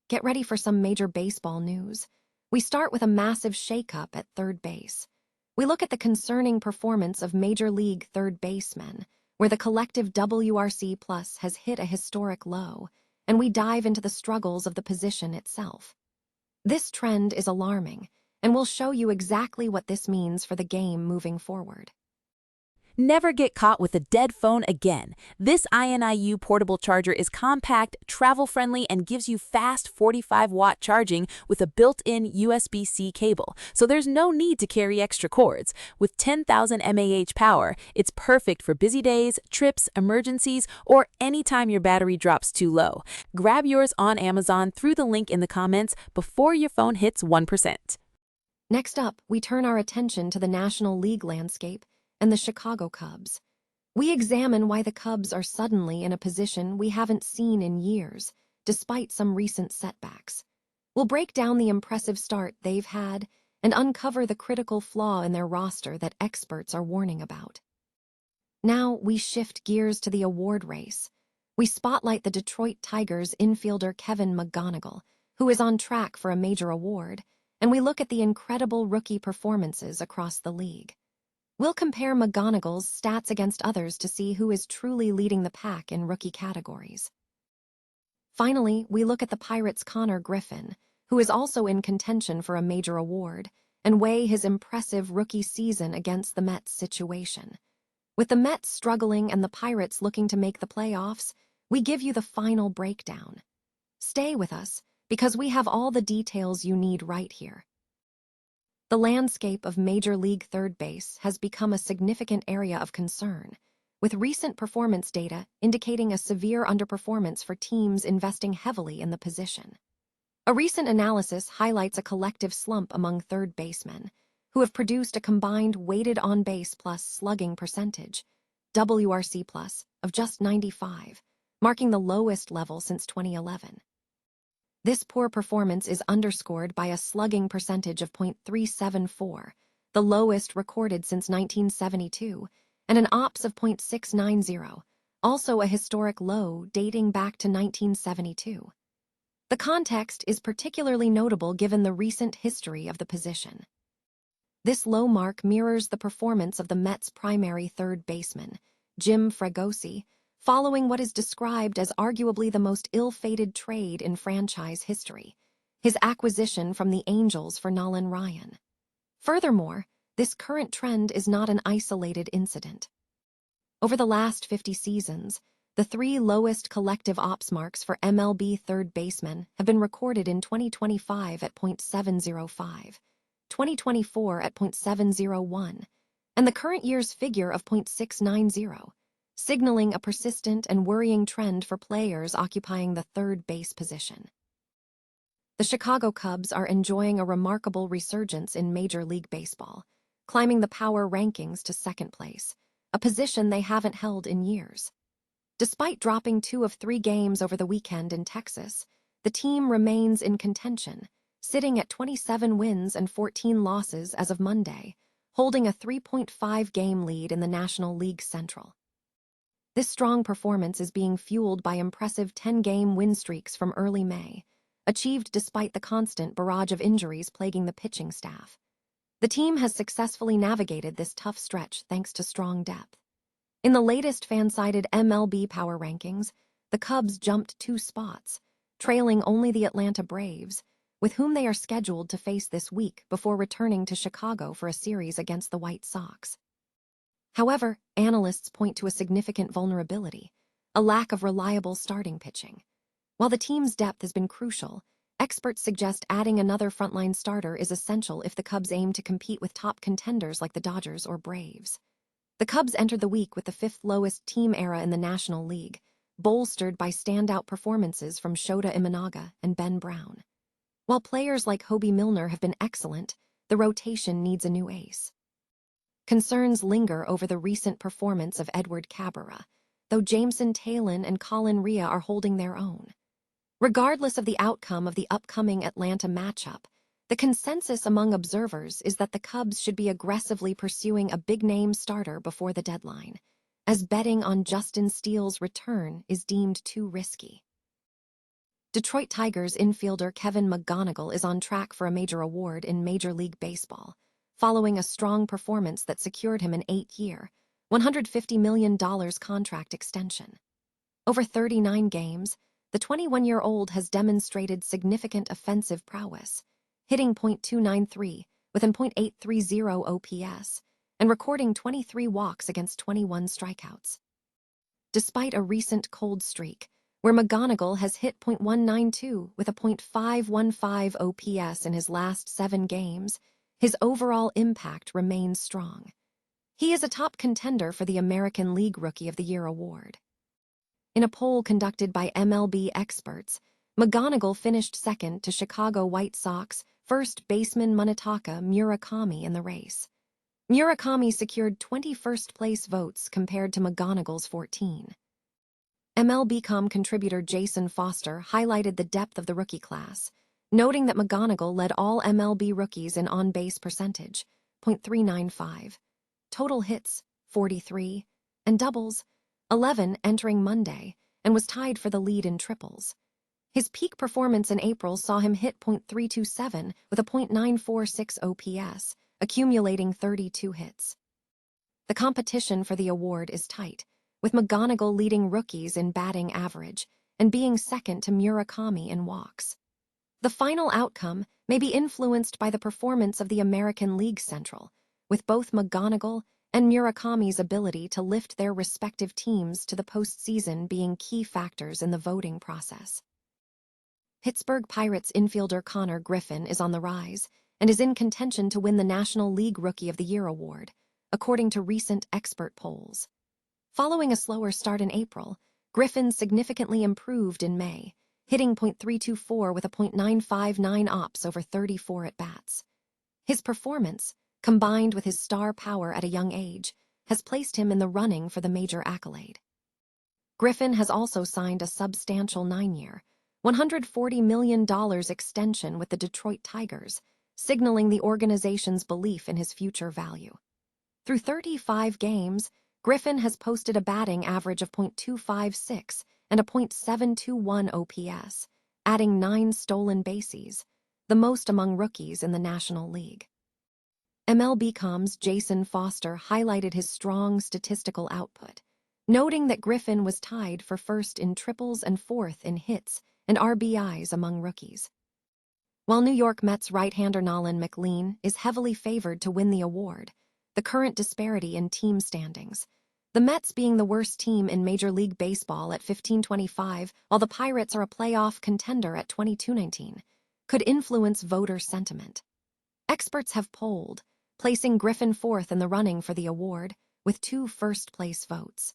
Get ready for some major baseball news. We start with a massive shakeup at third base. We look at the concerning performance of Major League third basemen, where the collective WRC plus has hit a historic low, and we dive into the struggles of the position itself. This trend is alarming, and we'll show you exactly what this means for the game moving forward. Never get caught with a dead phone again. This INIU portable charger is compact, travel-friendly, and gives you fast 45-watt charging with a built-in USB-C cable, so there's no need to carry extra cords. With 10,000 mAh power, it's perfect for busy days, trips, emergencies, or anytime your battery drops too low. Grab yours on Amazon through the link in the comments before your phone hits 1%. Next up, we turn our attention to the National League landscape and the Chicago Cubs. We examine why the Cubs are suddenly in a position we haven't seen in years, despite some recent setbacks. We'll break down the impressive start they've had and uncover the critical flaw in their roster that experts are warning about. Now we shift gears to the award race. We spotlight the Detroit Tigers infielder Kevin McGonigle, who is on track for a major award, and we look at the incredible rookie performances across the league. We'll compare McGonigle's stats against others to see who is truly leading the pack in rookie categories. Finally, we look at the Pirates' Konnor Griffin, who is also in contention for a major award, and weigh his impressive rookie season against the Mets' situation. With the Mets struggling and the Pirates looking to make the playoffs, we give you the final breakdown. Stay with us, because we have all the details you need right here. The landscape of Major League third base has become a significant area of concern, with recent performance data indicating a severe underperformance for teams investing heavily in the position. A recent analysis highlights a collective slump among third basemen, who have produced a combined weighted on-base plus slugging percentage, WRC plus, of just 95, marking the lowest level since 2011. This poor performance is underscored by a slugging percentage of .374, the lowest recorded since 1972, and an OPS of .690, also a historic low dating back to 1972. The context is particularly notable given the recent history of the position. This low mark mirrors the performance of the Mets' primary third baseman, Jim Fregosi, following what is described as arguably the most ill-fated trade in franchise history, his acquisition from the Angels for Nolan Ryan. Furthermore, this current trend is not an isolated incident. Over the last 50 seasons, the three lowest collective OPS marks for MLB third basemen have been recorded in 2025 at .705, 2024 at .701, and the current year's figure of .690. Signaling a persistent and worrying trend for players occupying the third base position. The Chicago Cubs are enjoying a remarkable resurgence in Major League Baseball, climbing the power rankings to second place, a position they haven't held in years. Despite dropping 2 of 3 games over the weekend in Texas, the team remains in contention, sitting at 27 wins and 14 losses as of Monday, holding a 3.5-game lead in the National League Central. This strong performance is being fueled by impressive 10-game win streaks from early May, achieved despite the constant barrage of injuries plaguing the pitching staff. The team has successfully navigated this tough stretch thanks to strong depth. In the latest fan-sided MLB power rankings, the Cubs jumped 2 spots, trailing only the Atlanta Braves, with whom they are scheduled to face this week before returning to Chicago for a series against the White Sox. However, analysts point to a significant vulnerability, a lack of reliable starting pitching. While the team's depth has been crucial, experts suggest adding another frontline starter is essential if the Cubs aim to compete with top contenders like the Dodgers or Braves. The Cubs entered the week with the 5th lowest team ERA in the National League, bolstered by standout performances from Shota Imanaga and Ben Brown. While players like Hobie Milner have been excellent, the rotation needs a new ace. Concerns linger over the recent performance of Edward Cabrera, though Jameson Taillon and Colin Rea are holding their own. Regardless of the outcome of the upcoming Atlanta matchup, the consensus among observers is that the Cubs should be aggressively pursuing a big-name starter before the deadline, as betting on Justin Steele's return is deemed too risky. Detroit Tigers infielder Kevin McGonigle is on track for a major award in Major League Baseball, following a strong performance that secured him an 8-year, $150 million contract extension. Over 39 games, the 21-year-old has demonstrated significant offensive prowess, hitting .293 with an .830 OPS and recording 23 walks against 21 strikeouts. Despite a recent cold streak, where McGonigle has hit .192 with a .515 OPS in his last 7 games, his overall impact remains strong. He is a top contender for the American League Rookie of the Year award. In a poll conducted by MLB experts, McGonigle finished second to Chicago White Sox first baseman Munetaka Murakami in the race. Murakami secured 20 first-place votes compared to McGonigle's 14. MLB.com contributor Jason Foster highlighted the depth of the rookie class, noting that McGonigle led all MLB rookies in on-base percentage, .395, total hits, 43, and doubles, 11 entering Monday, and was tied for the lead in triples. His peak performance in April saw him hit .327 with a .946 OPS, accumulating 32 hits. The competition for the award is tight, with McGonigle leading rookies in batting average and being second to Murakami in walks. The final outcome may be influenced by the performance of the American League Central, with both McGonigle and Murakami's ability to lift their respective teams to the postseason being key factors in the voting process. Pittsburgh Pirates infielder Konnor Griffin is on the rise and is in contention to win the National League Rookie of the Year award, according to recent expert polls. Following a slower start in April, Griffin significantly improved in May, hitting .324 with a .959 OPS over 34 at-bats. His performance, combined with his star power at a young age, has placed him in the running for the major accolade. Griffin has also signed a substantial 9-year, $140 million extension with the Detroit Tigers, signaling the organization's belief in his future value. Through 35 games, Griffin has posted a batting average of .256 and a .721 OPS, adding 9 stolen bases, the most among rookies in the National League. MLB.com's Jason Foster highlighted his strong statistical output, noting that Griffin was tied for first in triples and fourth in hits and RBIs among rookies. While New York Mets right-hander Nolan McLean is heavily favored to win the award, the current disparity in team standings, the Mets being the worst team in Major League Baseball at 15-25, while the Pirates are a playoff contender at 22-19, could influence voter sentiment. Experts have polled, placing Griffin fourth in the running for the award, with 2 first-place votes.